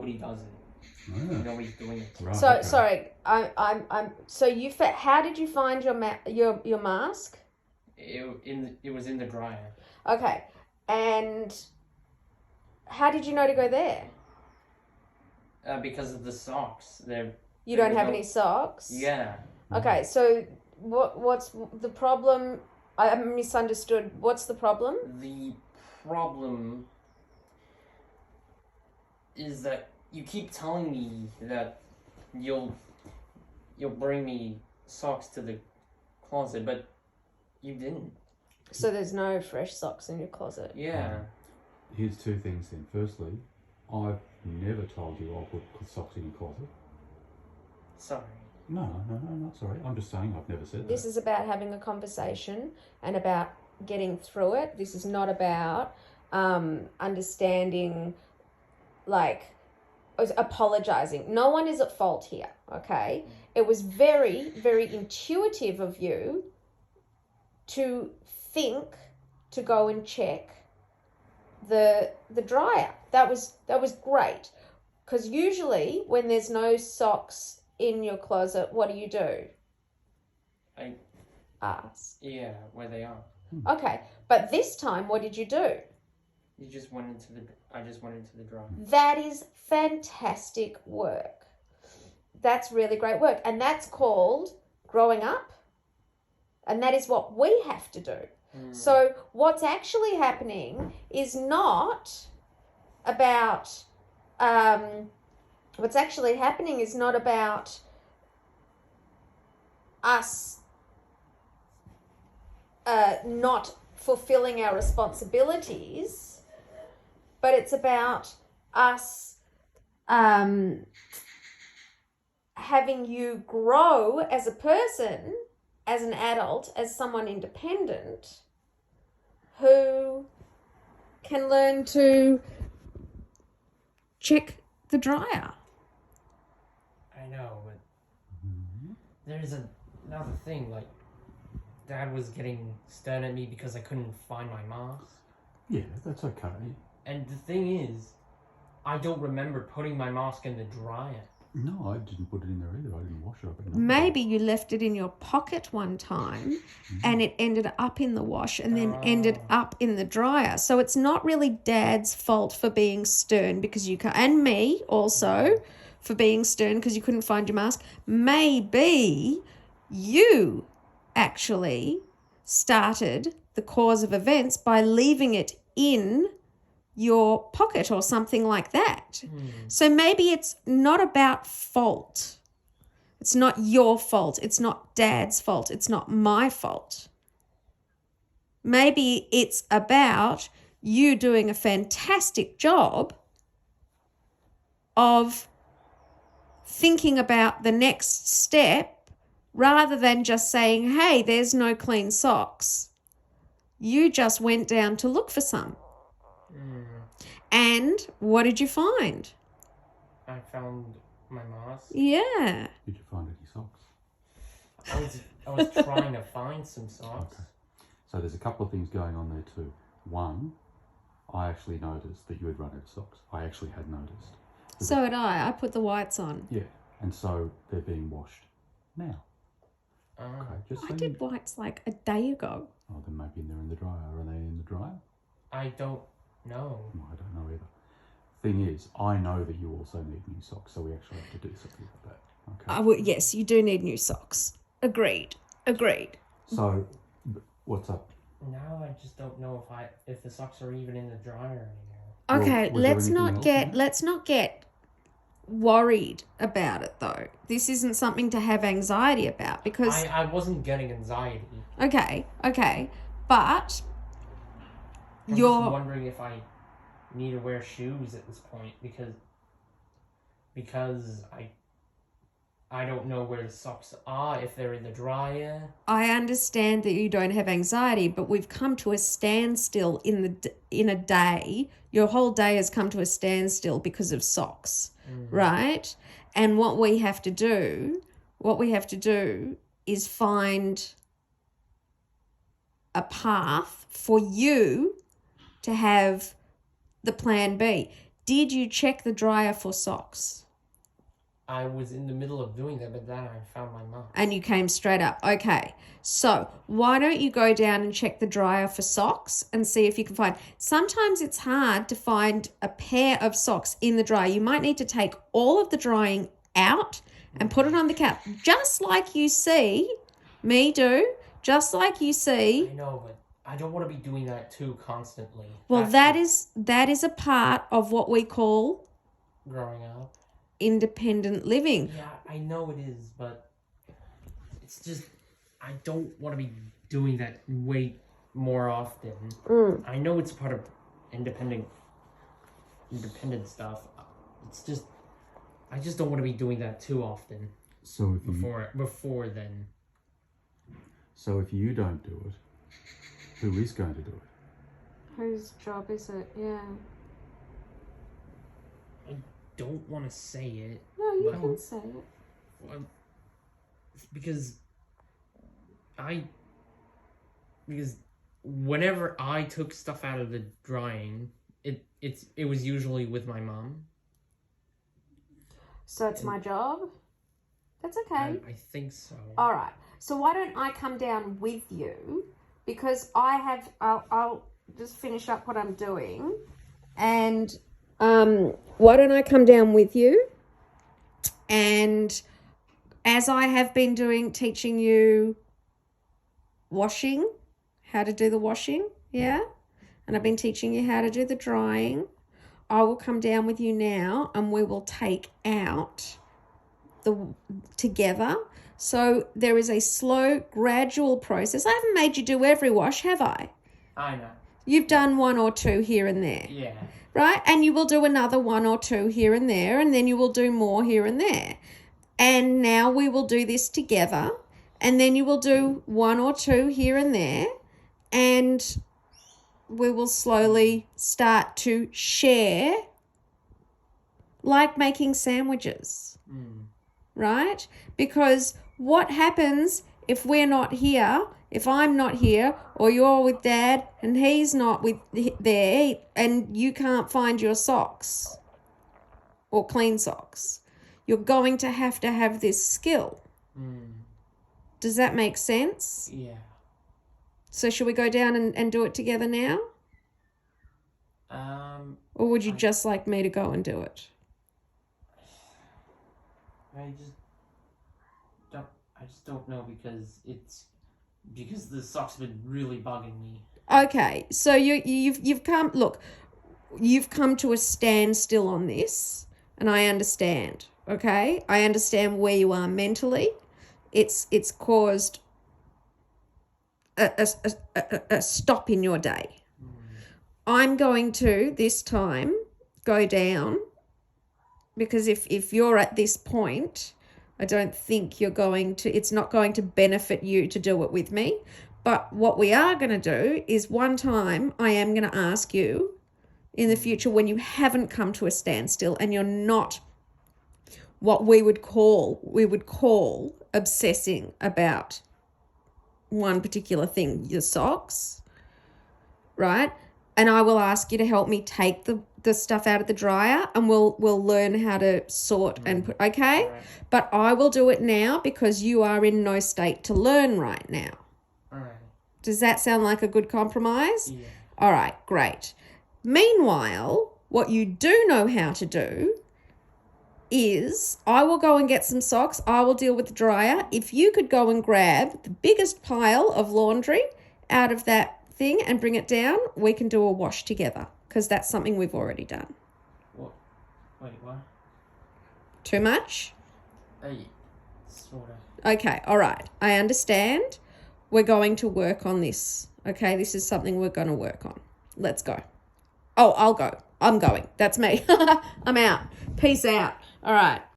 nobody does it. Yeah. Nobody's doing it. Right, So okay. sorry, I'm. So how did you find your mask? It was in the dryer. Okay, and how did you know to go there? Because of the socks. You don't have any socks? Yeah. Okay, so what's the problem? I misunderstood. What's the problem? The problem is that you keep telling me that you'll bring me socks to the closet, but you didn't. So there's no fresh socks in your closet? Yeah. Here's two things then. Firstly, I've never told you I'll put socks in your closet. Sorry. No, not sorry. I'm just saying I've never said This that. is about having a conversation and about getting through it. This is not about understanding, like, apologizing. No one is at fault here, okay? It was very, very intuitive of you to think to go and check the dryer. That was great, because usually when there's no socks in your closet, what do? I Ask. Yeah, where they are. Okay, but this time, what did you do? I just went into the dryer. That is fantastic work. That's really great work, and that's called growing up. And that is what we have to do. So what's actually happening is not about us not fulfilling our responsibilities, but it's about us having you grow as a person, as an adult, as someone independent who can learn to check the dryer. I know, but there's another thing. Like, Dad was getting stern at me because I couldn't find my mask. Yeah, that's okay. And the thing is, I don't remember putting my mask in the dryer. No, I didn't put it in there either. I didn't wash it up. Maybe you left it in your pocket one time and it ended up in the wash and then ended up in the dryer. So it's not really Dad's fault for being stern because you can't, and me also for being stern because you couldn't find your mask. Maybe you actually started the cause of events by leaving it in your pocket or something like that. So maybe it's not about fault. It's not your fault. It's not Dad's fault. It's not my fault. Maybe it's about you doing a fantastic job of thinking about the next step rather than just saying, hey, there's no clean socks. You just went down to look for some. And what did you find? I found my mask. Yeah. Did you find any socks? I was trying to find some socks. Okay. So there's a couple of things going on there too. One, I actually noticed that you had run out of socks. I actually had noticed. So had I. I put the whites on. Yeah, and so they're being washed now. Okay, just so I did whites like a day ago. Oh, then maybe they're in the dryer. Are they in the dryer? I don't know. No, I don't know either. Thing is, I know that you also need new socks, so we actually have to do something like that. Okay. Yes, you do need new socks. Agreed. So, what's up? Now I just don't know if the socks are even in the dryer anymore. Okay, Was there let's anything not else in get it? let's not get worried about it though. This isn't something to have anxiety about because I wasn't getting anxiety. okay, but I'm you're just wondering if I need to wear shoes at this point because I don't know where the socks are, if they're in the dryer. I understand that you don't have anxiety, but we've come to a standstill in a day. Your whole day has come to a standstill because of socks, right? And what we have to do is find a path for you to have the plan B. did you check the dryer for socks? I was in the middle of doing that, but then I found my mom. And you came straight up. Okay. So why don't you go down and check the dryer for socks and see if you can find. Sometimes it's hard to find a pair of socks in the dryer. You might need to take all of the drying out and put it on the couch, just like you see me do, just like you see. I know, but I don't want to be doing that too constantly. Well, That's that is a part of what we call growing up. independent living. Yeah, I know it is, but it's just I don't want to be doing that way more often. I know it's part of independent stuff. It's just I just don't want to be doing that too often So if before then. So if you don't do it, who is going to do it? Whose job is it? Yeah. I don't want to say it. No, you But- can say it. Well, because whenever I took stuff out of the drying, it was usually with my mom. So it's my job? That's okay. I think so. All right. So why don't I come down with you? Because I'll just finish up what I'm doing. And why don't I come down with you? And as I have been teaching you washing, how to do the washing, yeah? And I've been teaching you how to do the drying. I will come down with you now and we will take out together. So there is a slow, gradual process. I haven't made you do every wash, have I? I know. You've done one or two here and there, Yeah. right? And you will do another one or two here and there, and then you will do more here and there. And now we will do this together, and then you will do one or two here and there, and we will slowly start to share, like making sandwiches, right? Because what happens if we're not here, if I'm not here, or you're with Dad and he's not there, and you can't find your socks or clean socks? You're going to have this skill. Does that make sense? Yeah. So should we go down and do it together now? Or would you just like me to go and do it? I just don't know because the socks have been really bugging me. Okay, so you've come to a standstill on this, and I understand. Okay, I understand where you are mentally. It's caused a stop in your day. I'm going to this time go down, because if you're at this point, I don't think it's not going to benefit you to do it with me. But what we are going to do is one time I am going to ask you in the future, when you haven't come to a standstill and you're not what we would call obsessing about one particular thing, your socks, right? And I will ask you to help me take the stuff out of the dryer, and we'll learn how to sort and put, okay? All right. But I will do it now because you are in no state to learn right now. All right. Does that sound like a good compromise? Yeah. All right, great. Meanwhile, what you do know how to do is I will go and get some socks. I will deal with the dryer. If you could go and grab the biggest pile of laundry out of that thing and bring it down, we can do a wash together, because that's something we've already done. What? Wait, what? Too much? Sort of. Okay, all right. I understand. We're going to work on this. Okay, this is something we're going to work on. Let's go. Oh, I'll go. I'm going. That's me. I'm out. Peace out. All right.